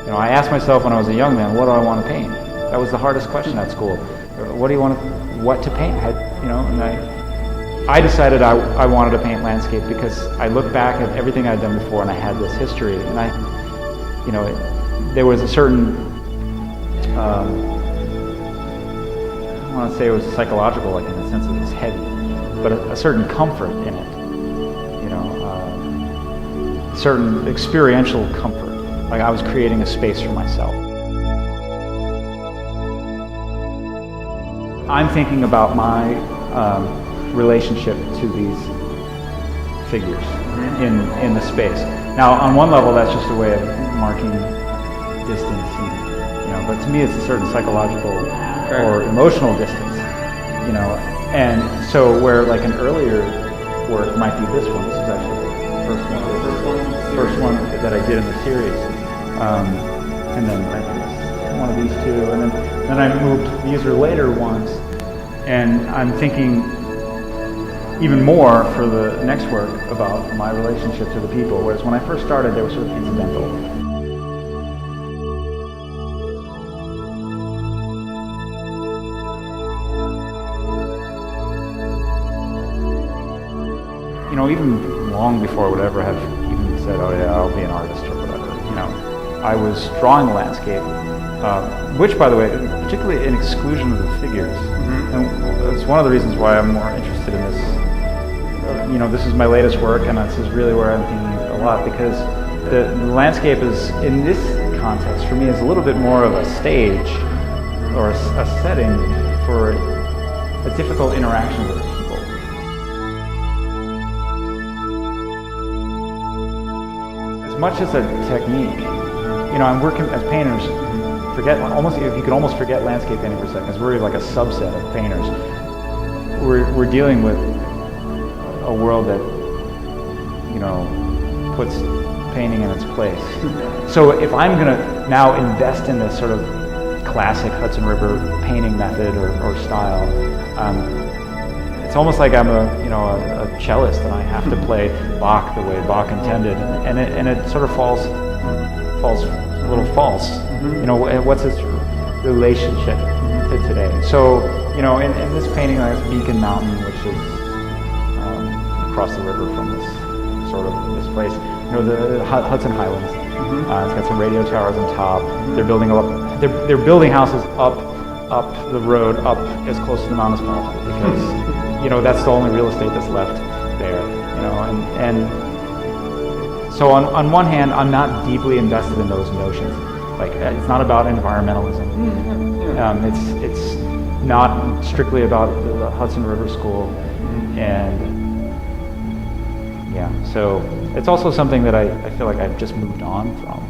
I asked myself when I was a young man, what do I want to paint? That was the hardest question at school. What to paint? And I decided I wanted to paint landscape because I looked back at everything I'd done before and I had this history, and there was a certain, I don't want to say it was psychological, like in the sense that it's heavy, but a certain comfort in it, certain experiential comfort, like I was creating a space for myself. I'm thinking about my relationship to these figures in the space. Now, on one level, that's just a way of marking distance, but to me, it's a certain psychological or emotional distance, And so, where like an earlier work might be this one. This is actually the first one that I did in the series, and then one of these two, and then I moved. These are later ones, and I'm thinking even more for the next work about my relationship to the people, whereas when I first started, they were sort of incidental. Even long before I would ever have even said, oh yeah, I'll be an artist or whatever, I was drawing the landscape, which, by the way, particularly in exclusion of the figures. And it's one of the reasons why I'm more interested in this. This is my latest work, and this is really where I'm thinking a lot, because the landscape is, in this context, for me, is a little bit more of a stage or a setting for a difficult interaction with people. As much as a technique, I'm working as painters. You could almost forget landscape painting for a second, because we're like a subset of painters. We're dealing with a world that, puts painting in its place. So if I'm going to now invest in this sort of classic Hudson River painting method or style, it's almost like I'm a cellist and I have to play Bach the way Bach intended, and it sort of falls a little false. What's its relationship to today? So in this painting, that's Beacon Mountain, which is across the river from this place. The Hudson Highlands. It's got some radio towers on top. They're building houses up the road, up as close to the mountain as possible, because that's the only real estate that's left there. And so on one hand, I'm not deeply invested in those notions. Like, it's not about environmentalism. It's not strictly about the Hudson River School, and so it's also something that I feel like I've just moved on from.